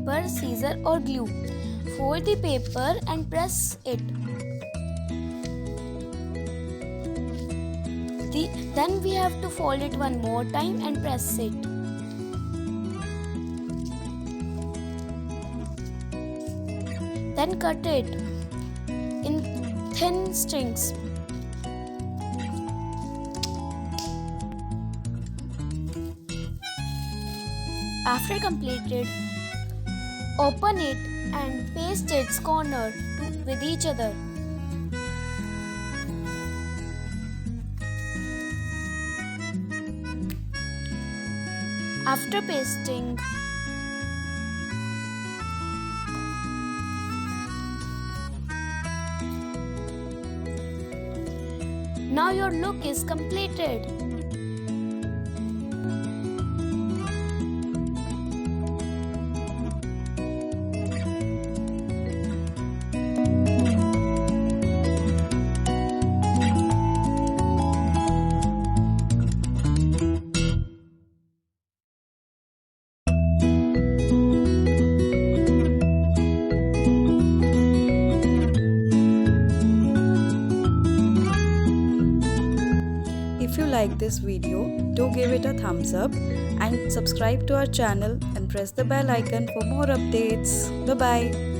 paper, scissor or glue. Fold the paper and press it. Then we have to fold it one more time and press it. Then cut it in thin strings. After completed, open it and paste its corner with each other. After pasting, now your look is completed. If you like this video, do give it a thumbs up and subscribe to our channel and press the bell icon for more updates. Bye bye.